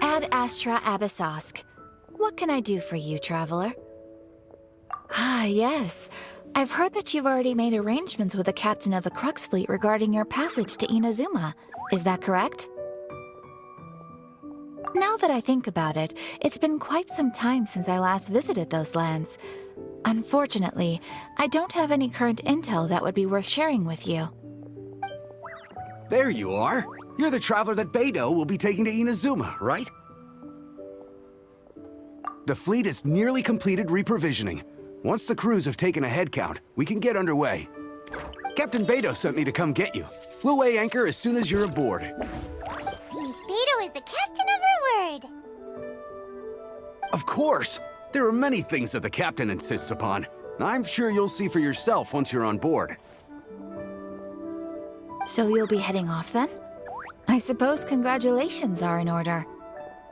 Ad Astra Abyssosk. What can I do for you, traveler? Ah, yes. I've heard that you've already made arrangements with the captain of the Crux fleet regarding your passage to Inazuma. Is that correct? Now that I think about it, it's been quite some time since I last visited those lands. Unfortunately, I don't have any current intel that would be worth sharing with you. There you are. You're the traveler that Beidou will be taking to Inazuma, right? The fleet is nearly completed reprovisioning. Once the crews have taken a head count, we can get underway. Captain Beidou sent me to come get you. We'll weigh anchor as soon as you're aboard. Seems Beidou is the captain of her word. Of course! There are many things that the captain insists upon. I'm sure you'll see for yourself once you're on board. So you'll be heading off then? I suppose congratulations are in order.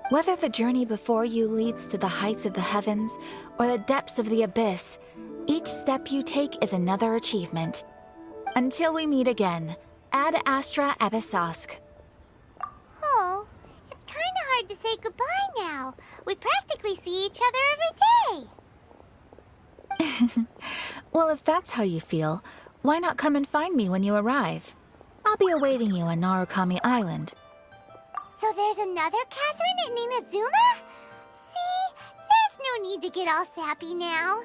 Whether the journey before you leads to the heights of the heavens or the depths of the abyss, each step you take is another achievement. Until we meet again, Ad Astra Abyssosk. Oh, it's kinda hard to say goodbye now. We practically see each other every day. Well, if that's how you feel, why not come and find me when you arrive? I'll be awaiting you on Narukami Island. So there's another Catherine in Inazuma? See, there's no need to get all sappy now.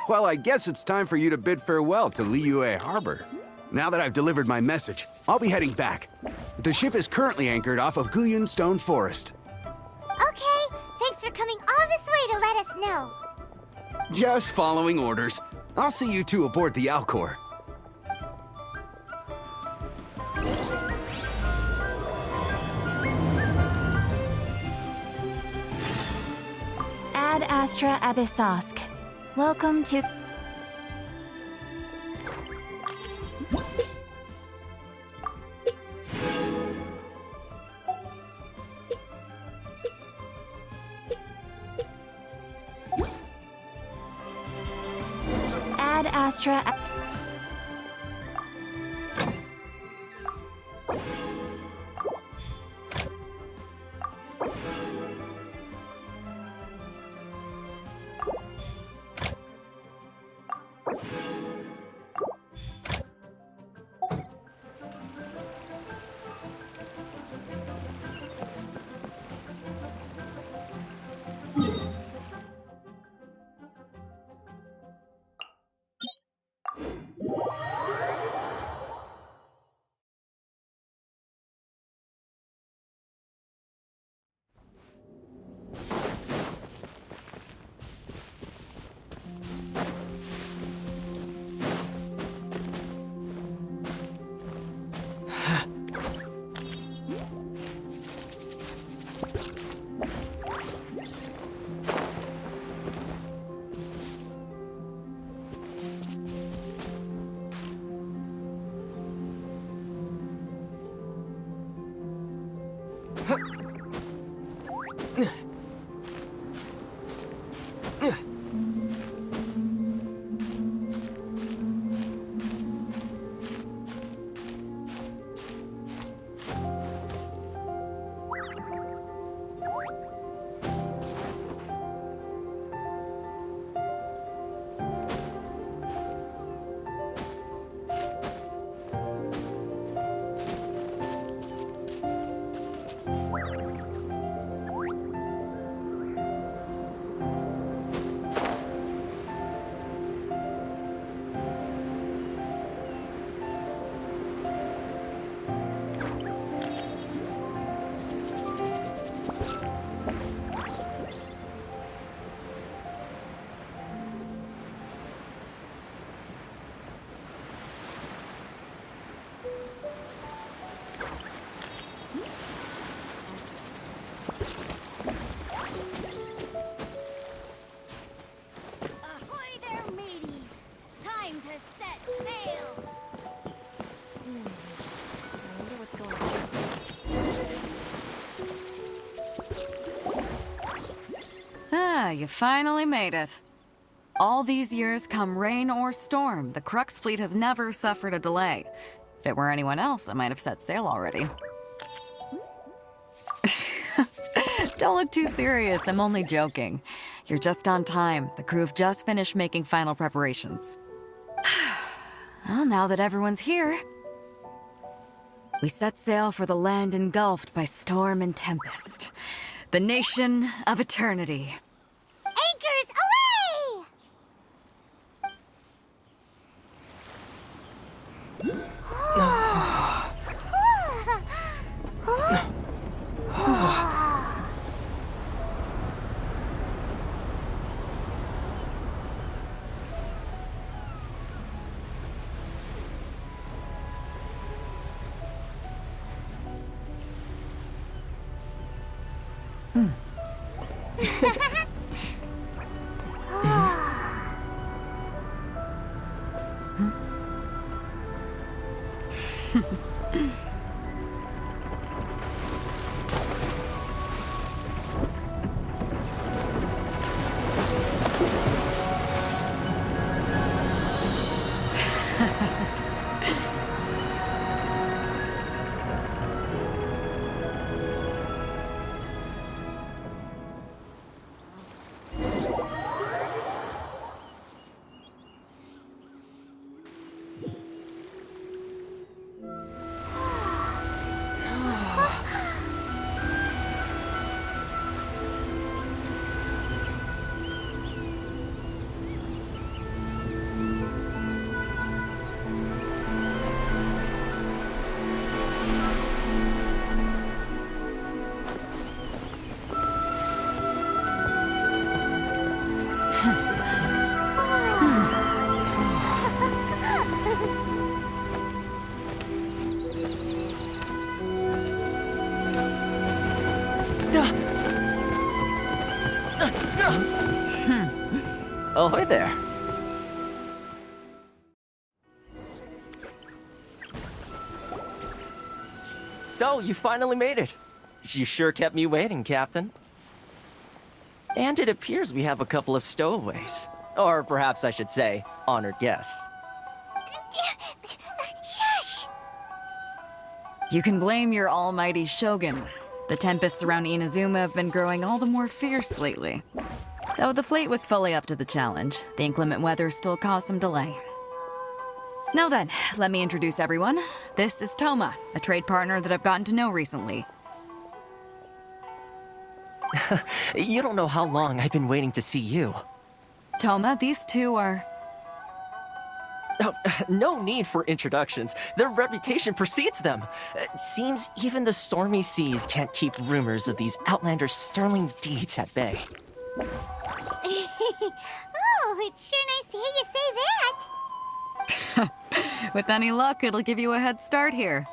Well, I guess it's time for you to bid farewell to Liyue Harbor. Now that I've delivered my message, I'll be heading back. The ship is currently anchored off of Guyun Stone Forest. Okay, thanks for coming all this way to let us know. Just following orders. I'll see you two aboard the Alcor. Ad Astra Abyssosk. Welcome to... Ad Astra... You finally made it. All these years, come rain or storm, the Crux fleet has never suffered a delay. If it were anyone else, I might have set sail already. Don't look too serious, I'm only joking. You're just on time. The crew have just finished making final preparations. Well, now that everyone's here, we set sail for the land engulfed by storm and tempest. The nation of eternity. Anchors away! Ahoy there. So, you finally made it. You sure kept me waiting, Captain. And it appears we have a couple of stowaways. Or perhaps I should say, honored guests. Shush! You can blame your almighty Shogun. The tempests around Inazuma have been growing all the more fierce lately. Though the fleet was fully up to the challenge, the inclement weather still caused some delay. Now then, let me introduce everyone. This is Toma, a trade partner that I've gotten to know recently. You don't know how long I've been waiting to see you. Toma, these two are... Oh, no need for introductions. Their reputation precedes them. Seems even the stormy seas can't keep rumors of these Outlanders' sterling deeds at bay. Oh, it's sure nice to hear you say that. With any luck, it'll give you a head start here.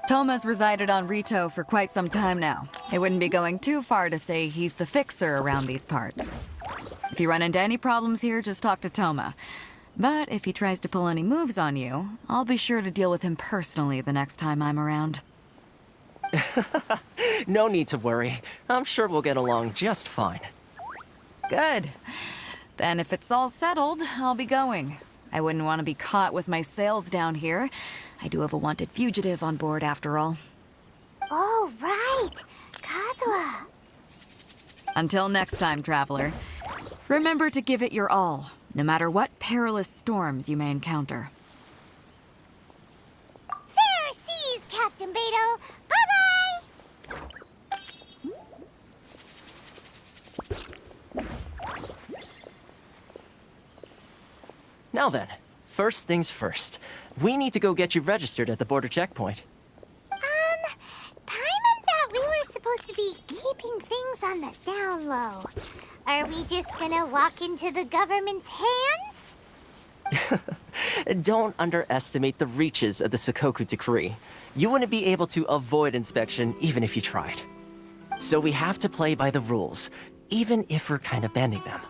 Toma's resided on Rito for quite some time now. It wouldn't be going too far to say he's the fixer around these parts. If you run into any problems here, just talk to Toma. But if he tries to pull any moves on you, I'll be sure to deal with him personally the next time I'm around. No need to worry. I'm sure we'll get along just fine. Good. Then if it's all settled, I'll be going. I wouldn't want to be caught with my sails down here. I do have a wanted fugitive on board after all. Oh, right. Kazuha. Until next time, traveler. Remember to give it your all, no matter what perilous storms you may encounter. Fair seas, Captain Beto. Bye-bye! Now then, first things first. We need to go get you registered at the border checkpoint. Paimon thought we were supposed to be keeping things on the down low. Are we just gonna walk into the government's hands? Don't underestimate the reaches of the Sakoku Decree. You wouldn't be able to avoid inspection even if you tried. So we have to play by the rules, even if we're kind of bending them.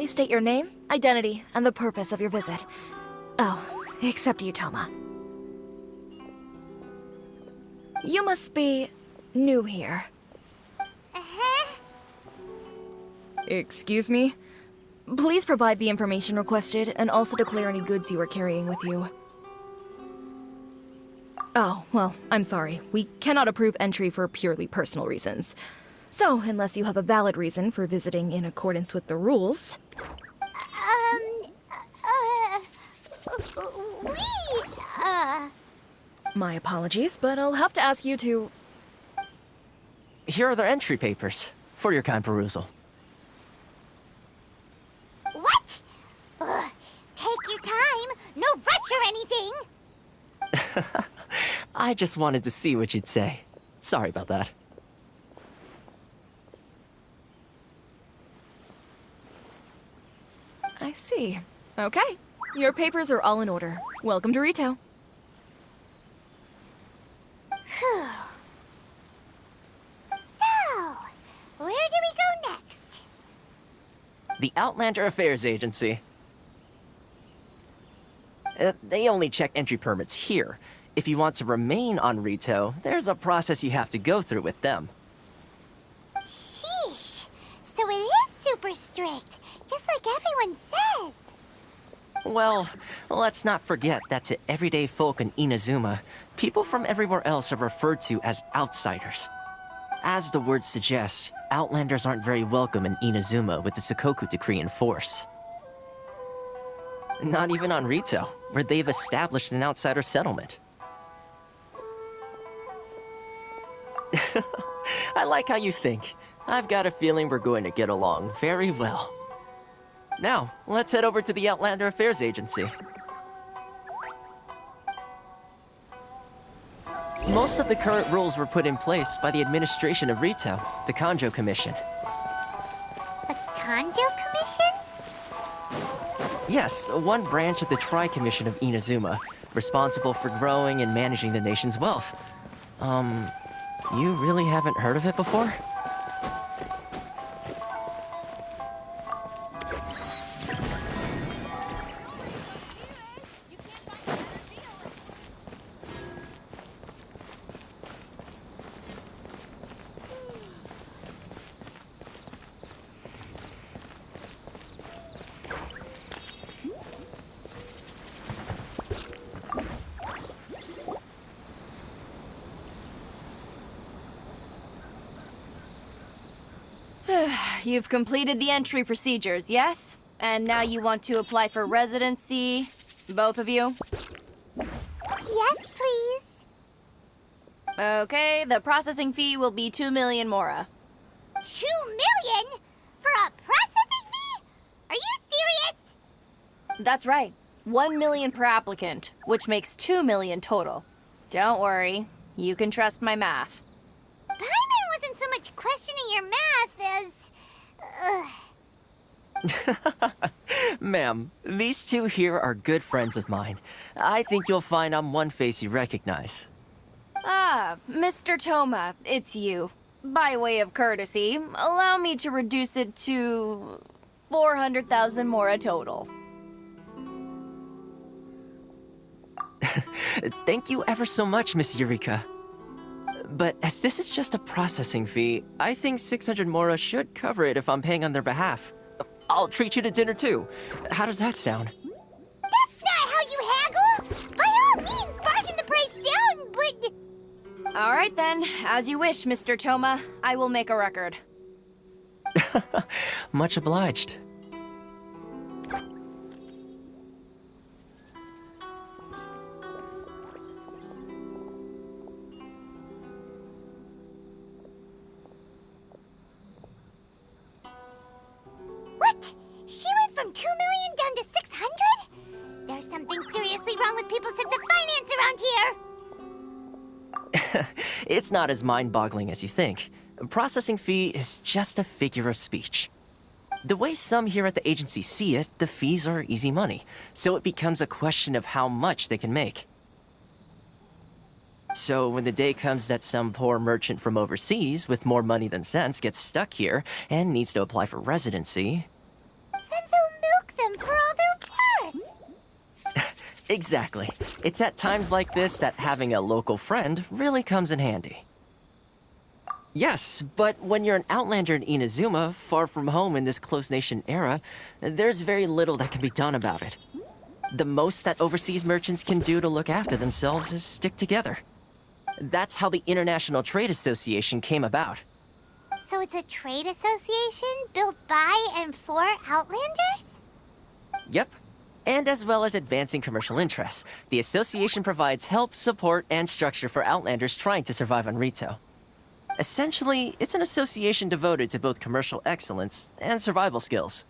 please state your name, identity, and the purpose of your visit? Oh, except you, Toma. You must be new here. Uh-huh. Excuse me? Please provide the information requested and also declare any goods you are carrying with you. Oh, well, I'm sorry. We cannot approve entry for purely personal reasons. So, unless you have a valid reason for visiting in accordance with the rules... My apologies, but I'll have to ask you to... Here are their entry papers for your kind perusal. What? Ugh, take your time. No rush or anything. I just wanted to see what you'd say. Sorry about that. I see. Okay. Your papers are all in order. Welcome to Rito. Whew. So, where do we go next? The Outlander Affairs Agency. They only check entry permits here. If you want to remain on Rito, there's a process you have to go through with them. Sheesh. So it is super strict, just like everyone says. Well, let's not forget that to everyday folk in Inazuma, people from everywhere else are referred to as outsiders. As the word suggests, Outlanders aren't very welcome in Inazuma with the Sakoku decree in force. Not even on Rito, where they've established an outsider settlement. I like how you think. I've got a feeling we're going to get along very well. Now, let's head over to the Outlander Affairs Agency. Most of the current rules were put in place by the administration of Rito, the Kanjo Commission. The Kanjo Commission? Yes, one branch of the Tri-Commission of Inazuma, responsible for growing and managing the nation's wealth. You really haven't heard of it before? You've completed the entry procedures, yes? And now you want to apply for residency? Both of you? Yes, please. Okay, the processing fee will be 2 million mora. 2 million? For a processing fee? Are you serious? That's right. 1 million per applicant, which makes 2 million total. Don't worry, you can trust my math. Paimon wasn't so much questioning your math as... Ma'am, these two here are good friends of mine. I think you'll find I'm one face you recognize. Ah, Mr. Toma, it's you. By way of courtesy, allow me to reduce it to 400,000 mora total. Thank you ever so much, Miss Eureka. But as this is just a processing fee, I think 600 mora should cover it if I'm paying on their behalf. I'll treat you to dinner too. How does that sound? That's not how you haggle! By all means, bargain the price down, but... All right then, as you wish, Mr. Toma. I will make a record. Much obliged. What? She went from 2 million down to 600? There's something seriously wrong with people's sense of finance around here! It's not as mind-boggling as you think. A processing fee is just a figure of speech. The way some here at the agency see it, the fees are easy money, so it becomes a question of how much they can make. So when the day comes that some poor merchant from overseas with more money than sense gets stuck here and needs to apply for residency... Then the Exactly. It's at times like this that having a local friend really comes in handy. Yes, but when you're an outlander in Inazuma, far from home in this close nation era, there's very little that can be done about it. The most that overseas merchants can do to look after themselves is stick together. That's how the International Trade Association came about. So it's a trade association built by and for Outlanders? Yep. And as well as advancing commercial interests, the association provides help, support, and structure for Outlanders trying to survive on Rito. Essentially, it's an association devoted to both commercial excellence and survival skills.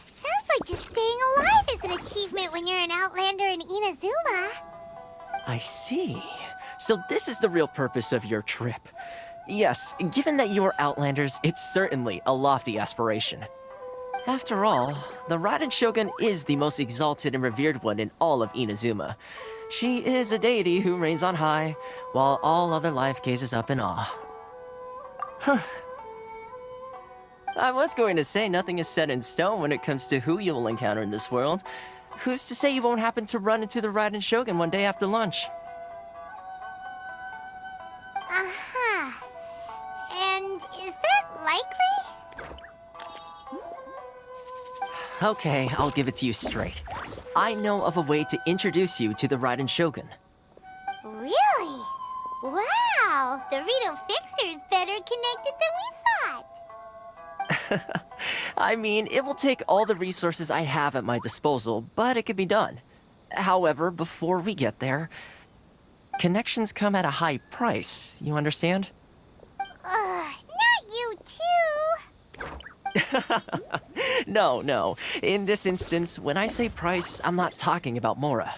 Sounds like just staying alive is an achievement when you're an Outlander in Inazuma. I see. So this is the real purpose of your trip. Yes, given that you are Outlanders, it's certainly a lofty aspiration. After all, the Raiden Shogun is the most exalted and revered one in all of Inazuma. She is a deity who reigns on high, while all other life gazes up in awe. Huh. I was going to say nothing is set in stone when it comes to who you will encounter in this world. Who's to say you won't happen to run into the Raiden Shogun one day after lunch? Uh-huh. And is that likely? Okay, I'll give it to you straight. I know of a way to introduce you to the Raiden Shogun. Really? Wow! The Rito Fixer is better connected than we thought. I mean, it will take all the resources I have at my disposal, but it can be done. However, before we get there, connections come at a high price, you understand? Not you too! No. In this instance, when I say price, I'm not talking about Mora.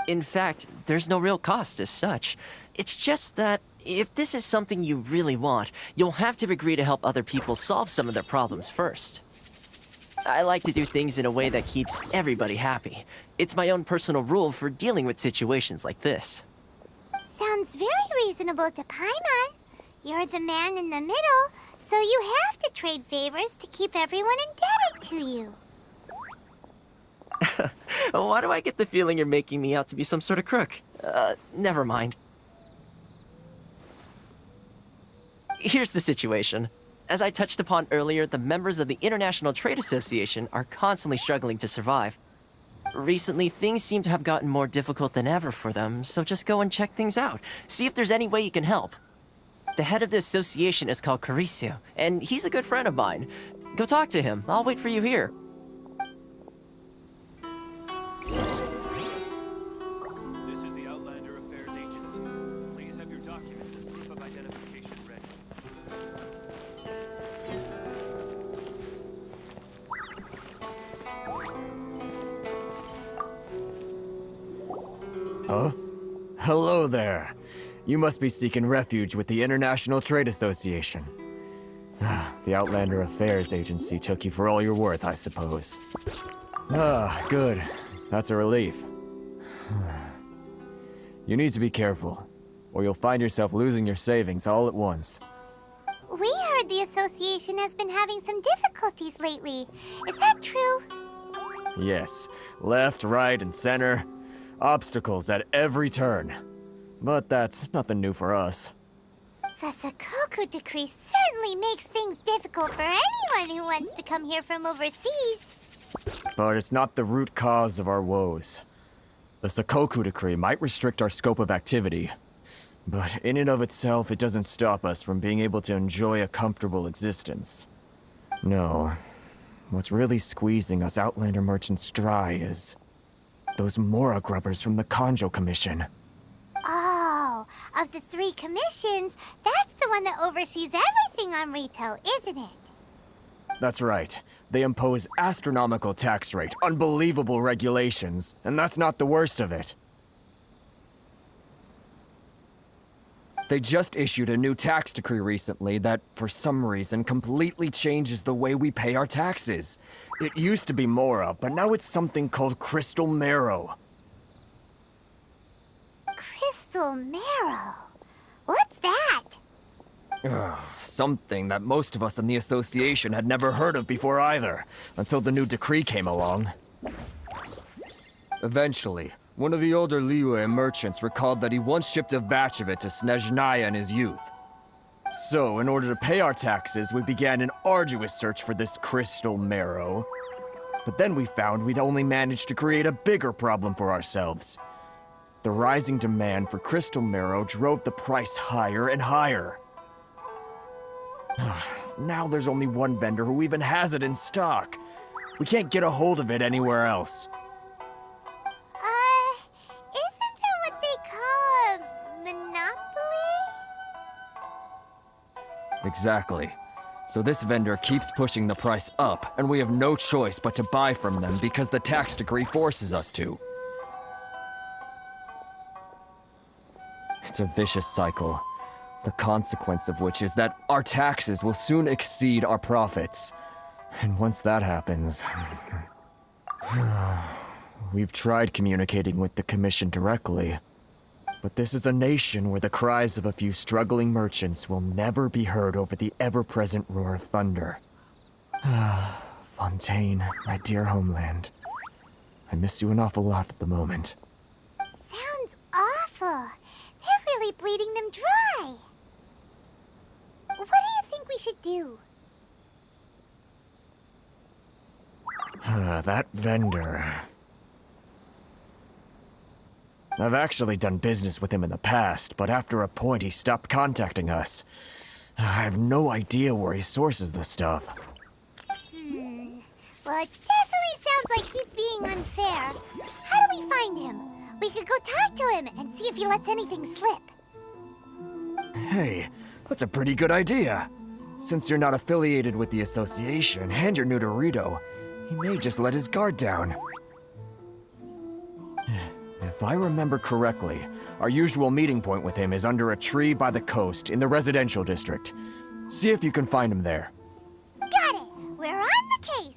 In fact, there's no real cost as such. It's just that if this is something you really want, you'll have to agree to help other people solve some of their problems first. I like to do things in a way that keeps everybody happy. It's my own personal rule for dealing with situations like this. Sounds very reasonable to Paimon. You're the man in the middle, so you have to trade favors to keep everyone indebted to you. Why do I get the feeling you're making me out to be some sort of crook? Never mind. Here's the situation. As I touched upon earlier, the members of the International Trade Association are constantly struggling to survive. Recently, things seem to have gotten more difficult than ever for them, so just go and check things out. See if there's any way you can help. The head of the association is called Caricio, and he's a good friend of mine. Go talk to him. I'll wait for you here. This is the Outlander Affairs Agency. Please have your documents and proof of identification ready. Huh? Hello there. You must be seeking refuge with the International Trade Association. The Outlander Affairs Agency took you for all you're worth, I suppose. Good. That's a relief. You need to be careful, or you'll find yourself losing your savings all at once. We heard the association has been having some difficulties lately. Is that true? Yes, left, right, and center. Obstacles at every turn. But that's nothing new for us. The Sakoku decree certainly makes things difficult for anyone who wants to come here from overseas. But it's not the root cause of our woes. The Sakoku decree might restrict our scope of activity, but in and of itself, it doesn't stop us from being able to enjoy a comfortable existence. No. What's really squeezing us Outlander merchants dry is those Mora grubbers from the Kanjo Commission. Oh, of the 3 commissions, that's the one that oversees everything on Rito, isn't it? That's right. They impose astronomical tax rate, unbelievable regulations, and that's not the worst of it. They just issued a new tax decree recently that, for some reason, completely changes the way we pay our taxes. It used to be Mora, but now it's something called Crystal Marrow. Crystal Marrow? What's that? Something that most of us in the association had never heard of before either, until the new decree came along. Eventually, one of the older Liyue merchants recalled that he once shipped a batch of it to Snezhnaya in his youth. So, in order to pay our taxes, we began an arduous search for this crystal marrow. But then we found we'd only managed to create a bigger problem for ourselves. The rising demand for crystal marrow drove the price higher and higher. Now there's only one vendor who even has it in stock. We can't get a hold of it anywhere else. Isn't that what they call a monopoly? Exactly. So this vendor keeps pushing the price up, and we have no choice but to buy from them because the tax decree forces us to. It's a vicious cycle, the consequence of which is that our taxes will soon exceed our profits. And once that happens... We've tried communicating with the Commission directly, but this is a nation where the cries of a few struggling merchants will never be heard over the ever-present roar of thunder. Fontaine, my dear homeland. I miss you an awful lot at the moment. Sounds awful. They're really bleeding them dry. What do you think we should do? That vendor... I've actually done business with him in the past, but after a point he stopped contacting us. I have no idea where he sources the stuff. Well, it definitely sounds like he's being unfair. How do we find him? We could go talk to him and see if he lets anything slip. Hey, that's a pretty good idea. Since you're not affiliated with the association and you're new to Rito, he may just let his guard down. If I remember correctly, our usual meeting point with him is under a tree by the coast in the residential district. See if you can find him there. Got it! We're on the case!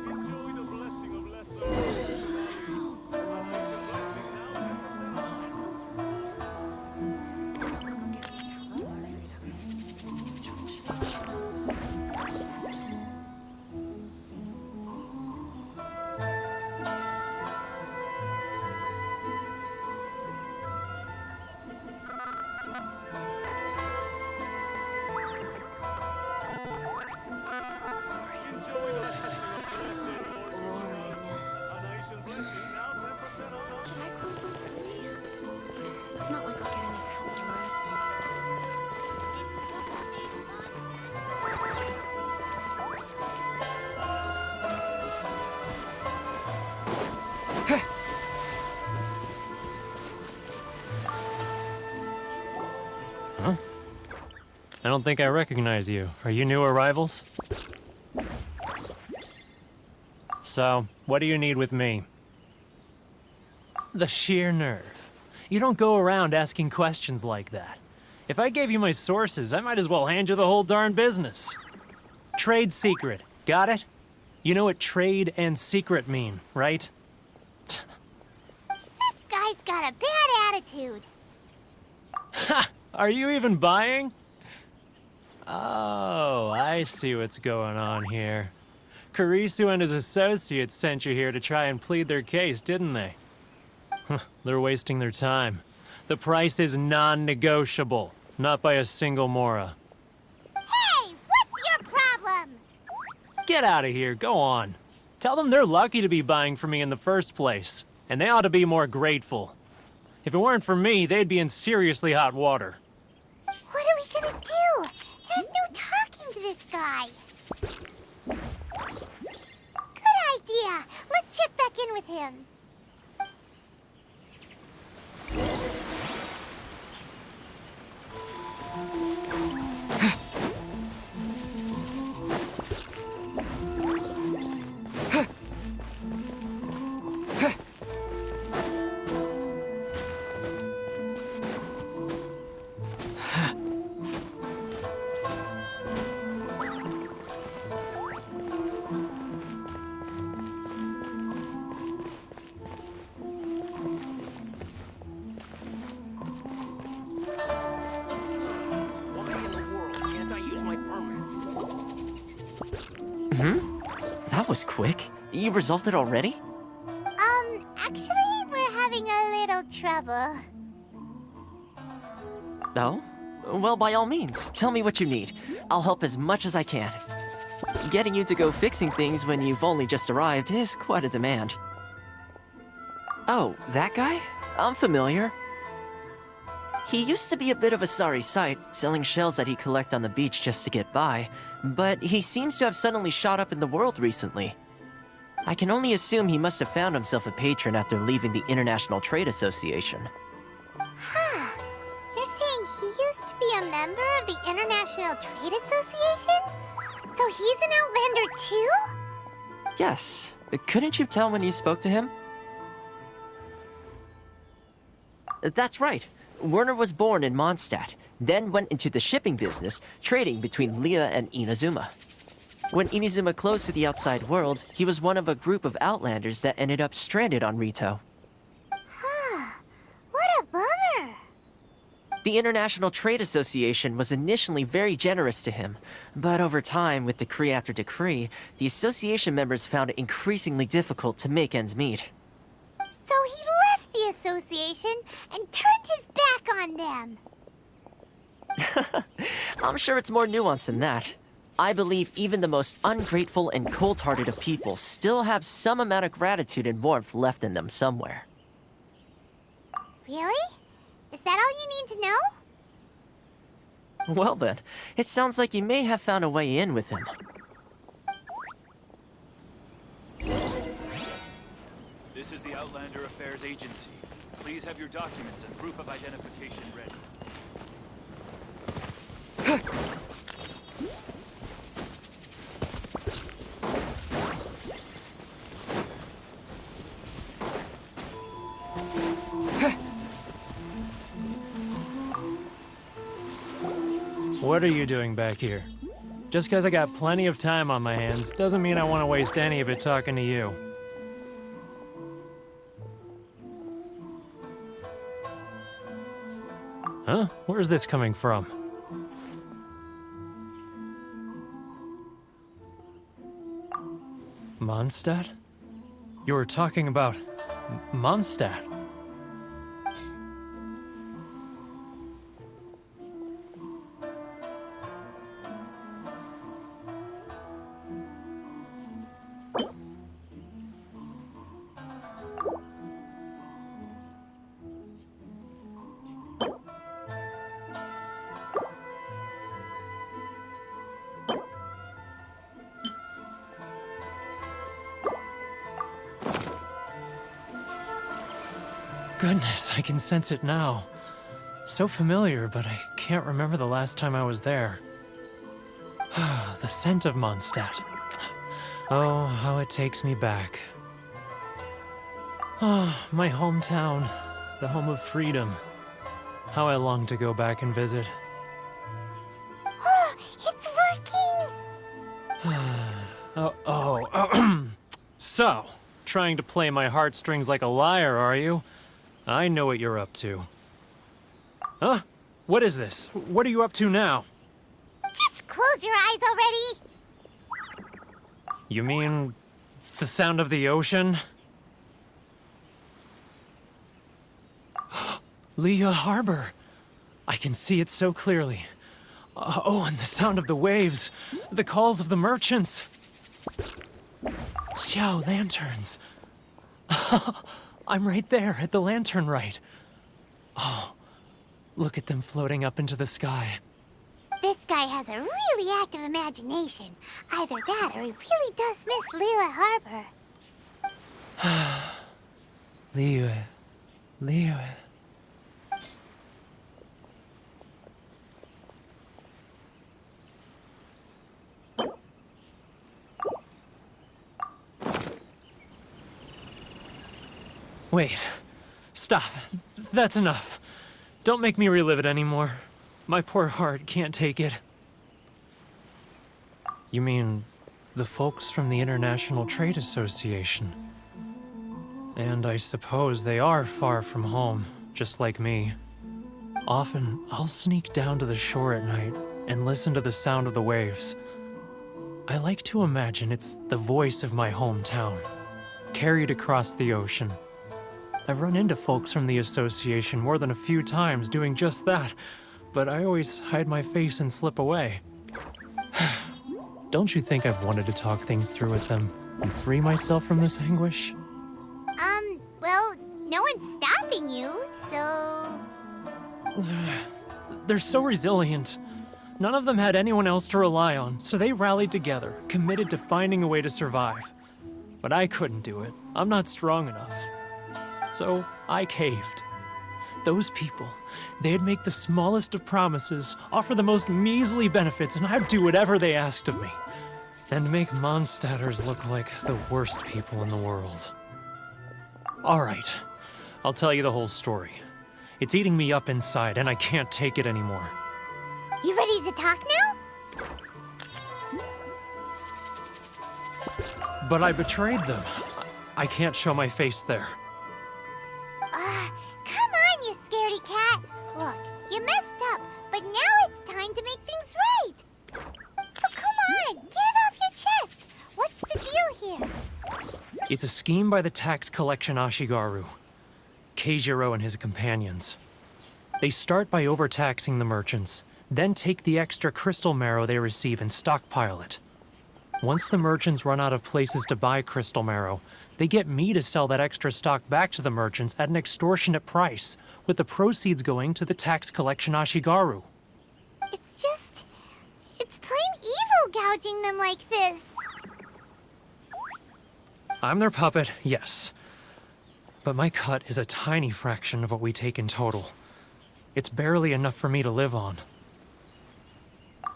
Enjoy the blessing of lesser. Enjoy the blessing of blessing. A nation blessing now 10% off. Should I close those early? It's not like I'll get any customers. I don't think I recognize you. Are you new arrivals? So, what do you need with me? The sheer nerve. You don't go around asking questions like that. If I gave you my sources, I might as well hand you the whole darn business. Trade secret. Got it? You know what trade and secret mean, right? This guy's got a bad attitude. Ha! Are you even buying? Oh, I see what's going on here. Kurisu and his associates sent you here to try and plead their case, didn't they? They're wasting their time. The price is non-negotiable, not by a single Mora. Hey, what's your problem? Get out of here, go on. Tell them they're lucky to be buying from me in the first place, and they ought to be more grateful. If it weren't for me, they'd be in seriously hot water. What are we gonna do? There's no talking to this guy. Good idea. Let's check back in with him. That was quick. You resolved it already? Actually, we're having a little trouble. No? Well, by all means, tell me what you need. I'll help as much as I can. Getting you to go fixing things when you've only just arrived is quite a demand. Oh, that guy? I'm familiar. He used to be a bit of a sorry sight, selling shells that he'd collect on the beach just to get by, but he seems to have suddenly shot up in the world recently. I can only assume he must have found himself a patron after leaving the International Trade Association. Huh. You're saying he used to be a member of the International Trade Association? So he's an Outlander too? Yes. Couldn't you tell when you spoke to him? That's right. Werner was born in Mondstadt, then went into the shipping business, trading between Leah and Inazuma. When Inazuma closed to the outside world, he was one of a group of Outlanders that ended up stranded on Rito. Huh. What a bummer. The International Trade Association was initially very generous to him, but over time, with decree after decree, the association members found it increasingly difficult to make ends meet. So he left the association and turned his back on them. I'm sure it's more nuanced than that. I believe even the most ungrateful and cold-hearted of people still have some amount of gratitude and warmth left in them somewhere. Really? Is that all you need to know? Well then, it sounds like you may have found a way in with him. This is the Outlander Affairs Agency. Please have your documents and proof of identification ready. What are you doing back here? Just because I got plenty of time on my hands doesn't mean I want to waste any of it talking to you. Huh? Where's this coming from? Mondstadt? You were talking about Mondstadt. Goodness, I can sense it now. So familiar, but I can't remember the last time I was there. The scent of Mondstadt. Oh, how it takes me back. Oh, my hometown, the home of freedom. How I long to go back and visit. Oh, it's working! So, trying to play my heartstrings like a liar, are you? I know what you're up to. Huh? What is this? What are you up to now? Just close your eyes already! You mean the sound of the ocean? Leah Harbor. I can see it so clearly. Oh, and the sound of the waves. The calls of the merchants. Xiao lanterns. I'm right there at the lantern right. Oh, look at them floating up into the sky. This guy has a really active imagination. Either that or he really does miss Liyue Harbor. Liyue. Wait. Stop. That's enough. Don't make me relive it anymore. My poor heart can't take it. You mean the folks from the International Trade Association? And I suppose they are far from home, just like me. Often, I'll sneak down to the shore at night and listen to the sound of the waves. I like to imagine it's the voice of my hometown, carried across the ocean. I've run into folks from the association more than a few times doing just that, but I always hide my face and slip away. Don't you think I've wanted to talk things through with them and free myself from this anguish? Well, no one's stopping you, so... They're so resilient. None of them had anyone else to rely on, so they rallied together, committed to finding a way to survive. But I couldn't do it. I'm not strong enough. So I caved. Those people, they'd make the smallest of promises, offer the most measly benefits, and I'd do whatever they asked of me. And make Mondstadters look like the worst people in the world. All right, I'll tell you the whole story. It's eating me up inside, and I can't take it anymore. You ready to talk now? But I betrayed them. I can't show my face there. Come on, you scaredy cat. Look, you messed up, but now it's time to make things right. So come on, get it off your chest. What's the deal here? It's a scheme by the tax collection Ashigaru, Keijiro and his companions. They start by overtaxing the merchants, then take the extra crystal marrow they receive and stockpile it. Once the merchants run out of places to buy crystal marrow, they get me to sell that extra stock back to the merchants at an extortionate price, with the proceeds going to the tax collection Ashigaru. It's plain evil gouging them like this. I'm their puppet, yes. But my cut is a tiny fraction of what we take in total. It's barely enough for me to live on.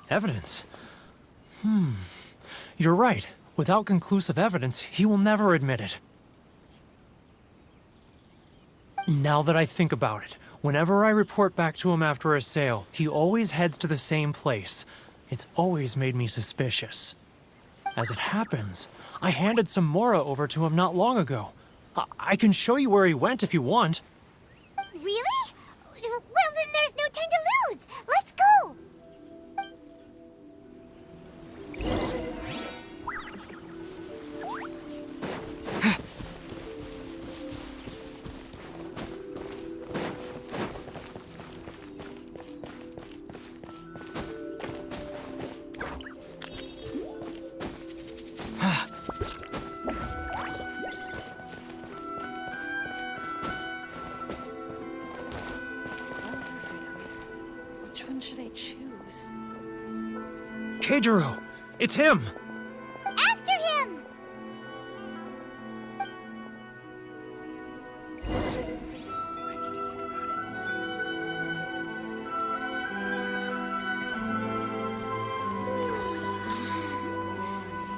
Evidence? You're right. Without conclusive evidence, he will never admit it. Now that I think about it, whenever I report back to him after a sale, he always heads to the same place. It's always made me suspicious. As it happens, I handed some Mora over to him not long ago. I can show you where he went if you want. Really? Well, then there's no time to lose. Let's go. Which one should I choose? Keijiro! It's him! After him!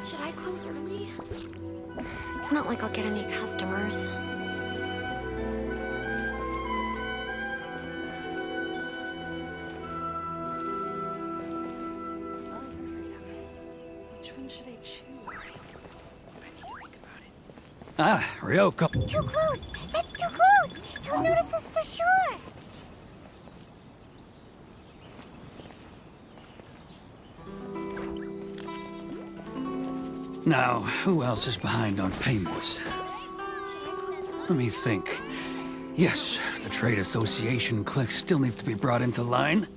Should I close early? It's not like I'll get any customers. Which one should I choose? Ah, Ryoko. Too close! That's too close! He'll notice us for sure! Now, who else is behind on payments? Let me think. Yes, the Trade Association clique still needs to be brought into line.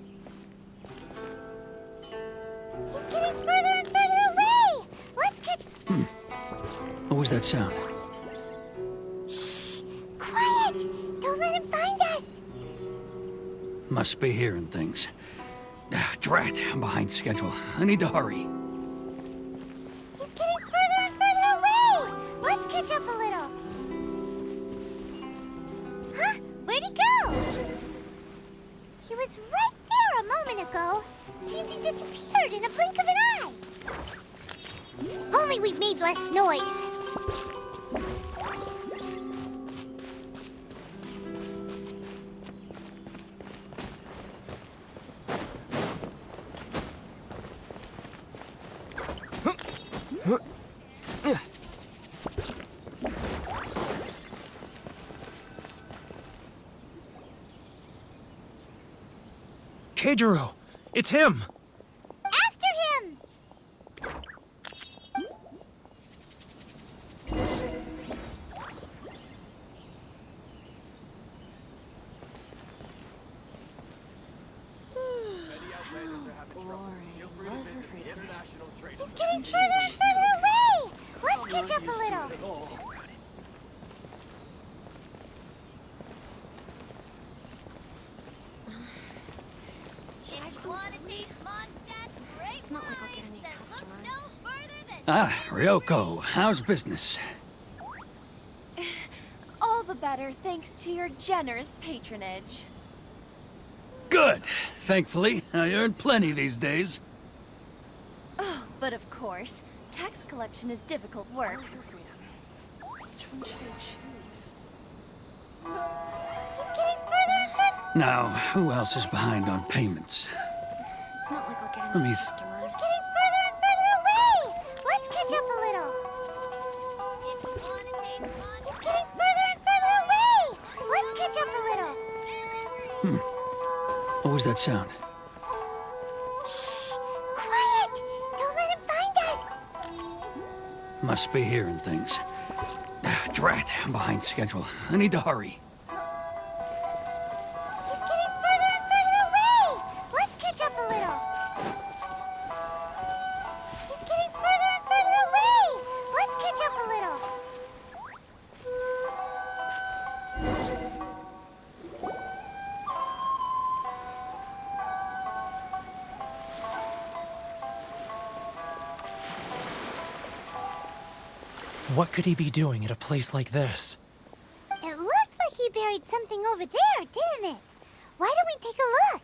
He's getting further and further away! Let's catch... What was that sound? Shh! Quiet! Don't let him find us! Must be hearing things. Drat, I'm behind schedule. I need to hurry. He's getting further and further away! Let's catch up a little. Huh? Where'd he go? He was right there a moment ago. Seems he disappeared in a blink of an eye. If only we'd made less noise. Keijiro! It's him! After him! He's getting further and further away! Let's catch up a little. It's not like I'll get any customers. Ah, Ryoko, how's business? All the better thanks to your generous patronage. Good. Thankfully, I earn plenty these days. Oh, but of course, tax collection is difficult work. Which one should I choose? He's getting further and further. Now, who else is behind on payments? It's not like I'll get Let any me customers. He's getting further and further away! Let's catch up a little. He's getting further and further away! Let's catch up a little. What was that sound? Shh! Quiet! Don't let him find us! Must be hearing things. Drat, I'm behind schedule. I need to hurry. He's getting further and further away! Let's catch up a little. He's getting further and further away! Let's catch up a little. What could he be doing at a place like this? It looked like he buried something over there, didn't it? Why don't we take a look?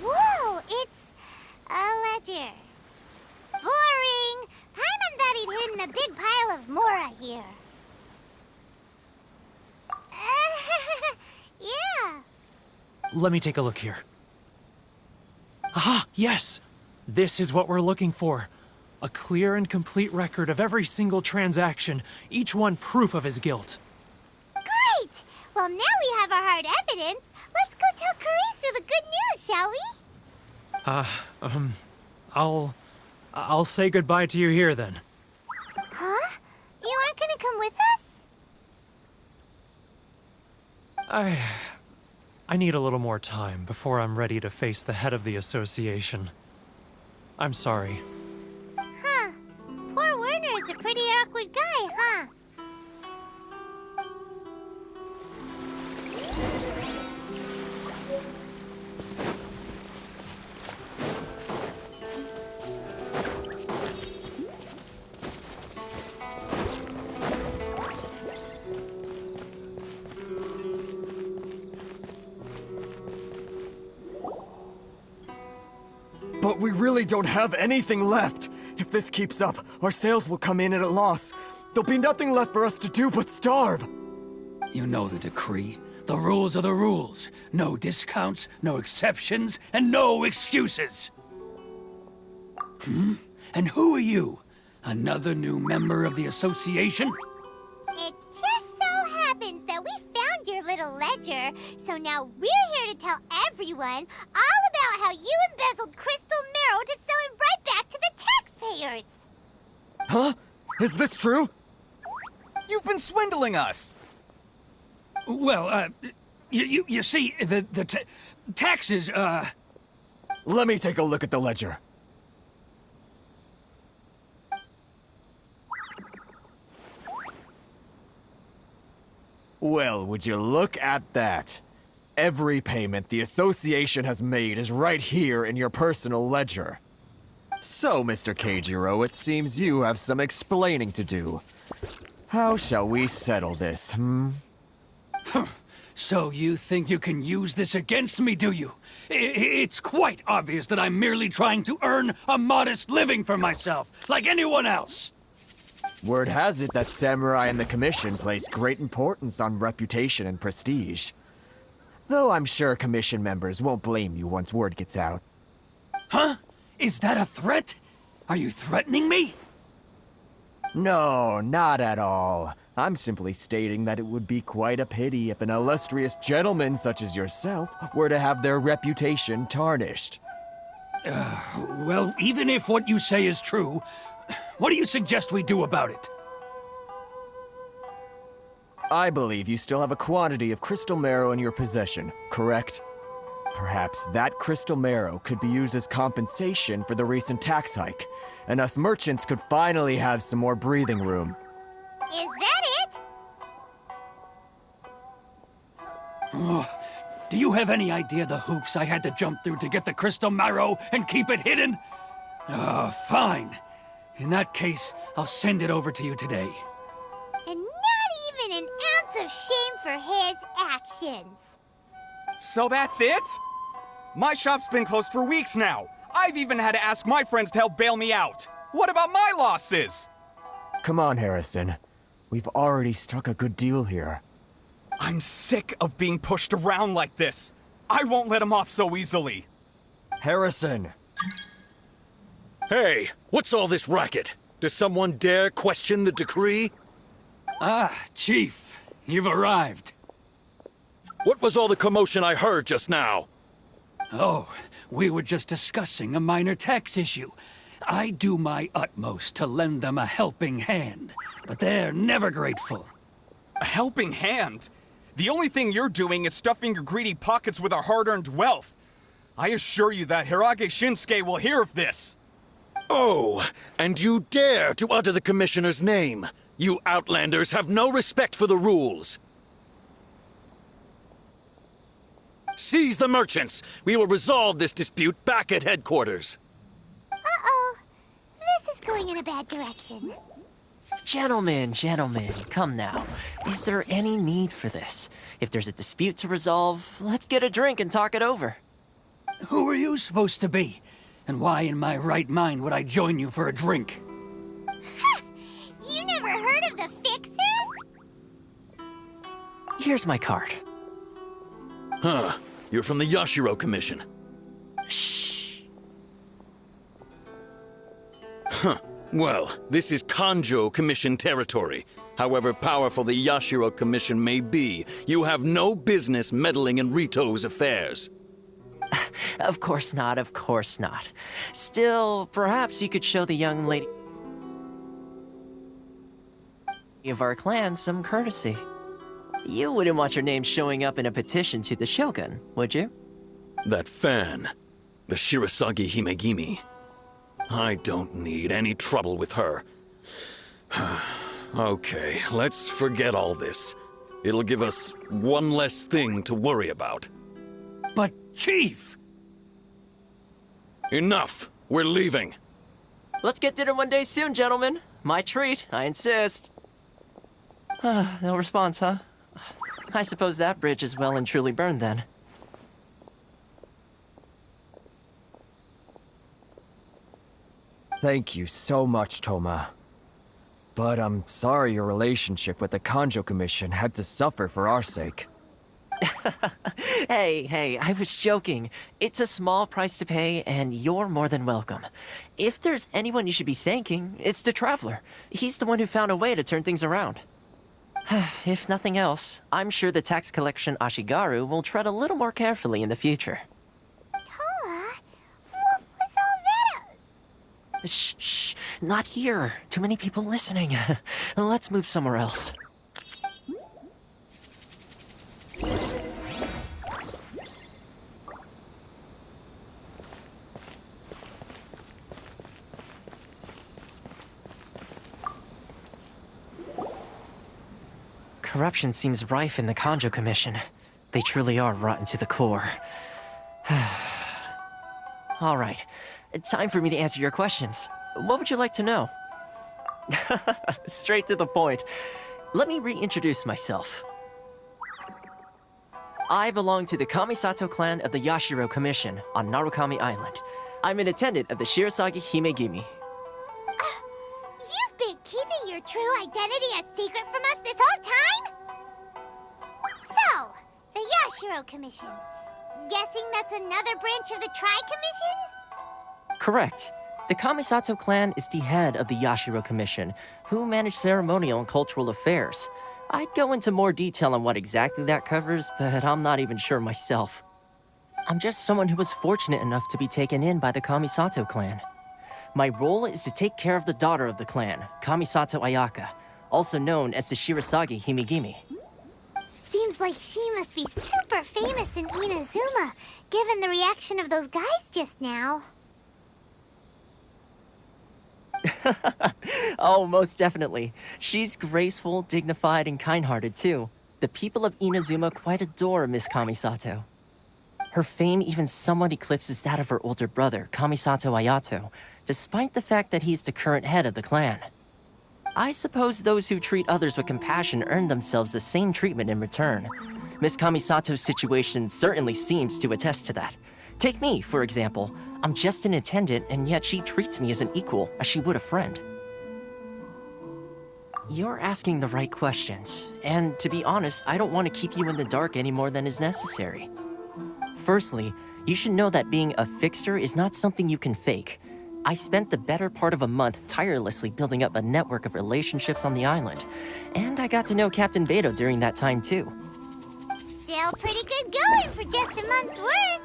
Whoa, it's a ledger. Boring! Paimon thought he'd hidden a big pile of Mora here. Yeah. Let me take a look here. Ah, yes! This is what we're looking for. A clear and complete record of every single transaction, each one proof of his guilt. Great! Well, now we have our hard evidence. Let's go tell Karisu the good news, shall we? I'll say goodbye to you here then. Huh? You aren't gonna come with us? I need a little more time before I'm ready to face the head of the association. I'm sorry. Huh. Poor Werner's a pretty awkward guy, huh? But we really don't have anything left. If this keeps up, our sales will come in at a loss. There'll be nothing left for us to do but starve. You know the decree. The rules are the rules. No discounts, no exceptions, and no excuses. And who are you? Another new member of the association? It just so happens that we found your little ledger, so now we're here to tell everyone all about how you embezzled crystal marrow to sell it right back to the taxpayers. Huh? Is this true? You've been swindling us! Well, you see, the taxes, Let me take a look at the ledger. Well, would you look at that? Every payment the association has made is right here in your personal ledger. So, Mr. Keijiro, it seems you have some explaining to do. How shall we settle this, So you think you can use this against me, do you? It's quite obvious that I'm merely trying to earn a modest living for myself, like anyone else. Word has it that Samurai and the Commission place great importance on reputation and prestige. Though I'm sure Commission members won't blame you once word gets out. Huh? Is that a threat? Are you threatening me? No, not at all. I'm simply stating that it would be quite a pity if an illustrious gentleman such as yourself were to have their reputation tarnished. Well, even if what you say is true, what do you suggest we do about it? I believe you still have a quantity of crystal marrow in your possession, correct? Perhaps that crystal marrow could be used as compensation for the recent tax hike, and us merchants could finally have some more breathing room. Is that it? Do you have any idea the hoops I had to jump through to get the crystal marrow and keep it hidden? Fine. In that case, I'll send it over to you today. And not even an ounce of shame for his actions. So that's it? My shop's been closed for weeks now. I've even had to ask my friends to help bail me out. What about my losses? Come on, Harrison. We've already struck a good deal here. I'm sick of being pushed around like this. I won't let him off so easily. Harrison! Hey, what's all this racket? Does someone dare question the decree? Chief, you've arrived. What was all the commotion I heard just now? Oh, we were just discussing a minor tax issue. I do my utmost to lend them a helping hand, but they're never grateful. A helping hand? The only thing you're doing is stuffing your greedy pockets with our hard-earned wealth. I assure you that Hirage Shinsuke will hear of this. Oh, and you dare to utter the Commissioner's name. You Outlanders have no respect for the rules. Seize the merchants. We will resolve this dispute back at headquarters. Uh-oh. This is going in a bad direction. Gentlemen, come now. Is there any need for this? If there's a dispute to resolve, let's get a drink and talk it over. Who are you supposed to be? And why in my right mind would I join you for a drink? Ha! You never heard of the Fixer? Here's my card. Huh. You're from the Yashiro Commission. Shh. Huh. Well, this is Kanjo Commission territory. However powerful the Yashiro Commission may be, you have no business meddling in Rito's affairs. Of course not. Still, perhaps you could show the young lady of our clan some courtesy. You wouldn't want your name showing up in a petition to the Shogun, would you? That fan, the Shirasagi Himegimi. I don't need any trouble with her. Okay, let's forget all this. It'll give us one less thing to worry about. But, Chief! Enough! We're leaving. Let's get dinner one day soon, gentlemen. My treat, I insist. No response, huh? I suppose that bridge is well and truly burned then. Thank you so much, Toma. But I'm sorry your relationship with the Kanjo Commission had to suffer for our sake. Hey, I was joking. It's a small price to pay, and you're more than welcome. If there's anyone you should be thanking, it's the Traveler. He's the one who found a way to turn things around. If nothing else, I'm sure the tax collection Ashigaru will tread a little more carefully in the future. Toma? What was all that? Shh, not here. Too many people listening. Let's move somewhere else. Corruption seems rife in the Kanjo Commission. They truly are rotten to the core. All right, time for me to answer your questions. What would you like to know? Straight to the point. Let me reintroduce myself. I belong to the Kamisato clan of the Yashiro Commission on Narukami Island. I'm an attendant of the Shirasagi Himegimi. You've been keeping your true identity a secret from us this whole time? So, the Yashiro Commission. Guessing that's another branch of the Tri-Commission? Correct. The Kamisato clan is the head of the Yashiro Commission, who manage ceremonial and cultural affairs. I'd go into more detail on what exactly that covers, but I'm not even sure myself. I'm just someone who was fortunate enough to be taken in by the Kamisato clan. My role is to take care of the daughter of the clan, Kamisato Ayaka, also known as the Shirasagi Himigimi. Seems like she must be super famous in Inazuma, given the reaction of those guys just now. Oh, most definitely. She's graceful, dignified, and kind-hearted, too. The people of Inazuma quite adore Miss Kamisato. Her fame even somewhat eclipses that of her older brother, Kamisato Ayato, despite the fact that he's the current head of the clan. I suppose those who treat others with compassion earn themselves the same treatment in return. Miss Kamisato's situation certainly seems to attest to that. Take me, for example. I'm just an attendant, and yet she treats me as an equal, as she would a friend. You're asking the right questions, and to be honest, I don't want to keep you in the dark any more than is necessary. Firstly, you should know that being a fixer is not something you can fake. I spent the better part of a month tirelessly building up a network of relationships on the island, and I got to know Captain Beto during that time too. Still pretty good going for just a month's work.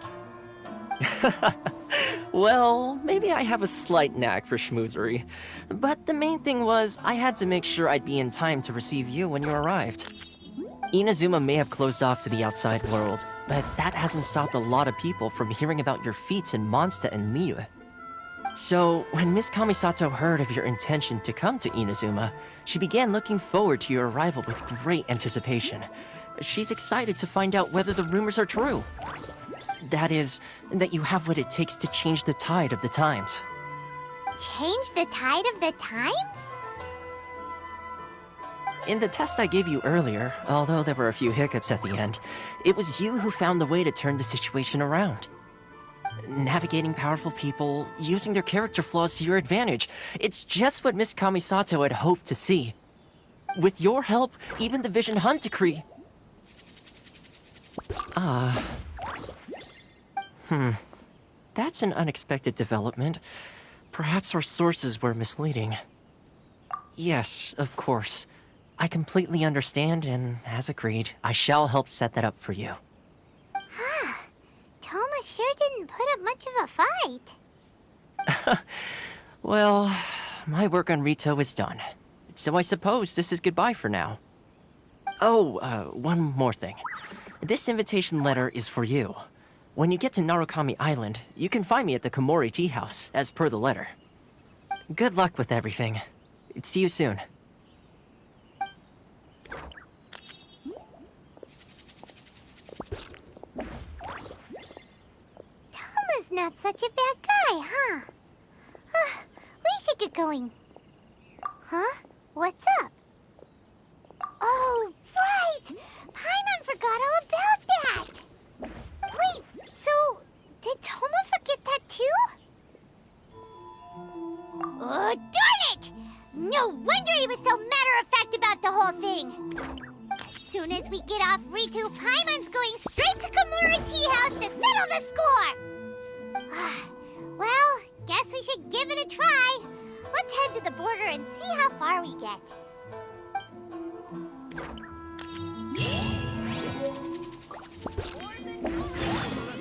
Well, maybe I have a slight knack for schmoozery, but the main thing was I had to make sure I'd be in time to receive you when you arrived. Inazuma may have closed off to the outside world, but that hasn't stopped a lot of people from hearing about your feats in Mondstadt and Liyue. So, when Miss Kamisato heard of your intention to come to Inazuma, she began looking forward to your arrival with great anticipation. She's excited to find out whether the rumors are true. That is, that you have what it takes to change the tide of the times. Change the tide of the times? In the test I gave you earlier, although there were a few hiccups at the end, it was you who found the way to turn the situation around. Navigating powerful people, using their character flaws to your advantage. It's just what Miss Kamisato had hoped to see. With your help, even the Vision Hunt decree... That's an unexpected development. Perhaps our sources were misleading. Yes, of course. I completely understand, and as agreed, I shall help set that up for you. Toma sure didn't put up much of a fight. Well, my work on Rito is done. So I suppose this is goodbye for now. Oh, one more thing. This invitation letter is for you. When you get to Narukami Island, you can find me at the Komori Tea House, as per the letter. Good luck with everything. See you soon. Toma's not such a bad guy, huh? We should get going. Huh? What's up? Oh, right! Paimon forgot all about that! Wait, so did Toma forget that too? Oh, darn it! No wonder he was so matter-of-fact about the whole thing! As soon as we get off Ritu, Paimon's going straight to Komori Tea House to settle the score! Well, guess we should give it a try. Let's head to the border and see how far we get.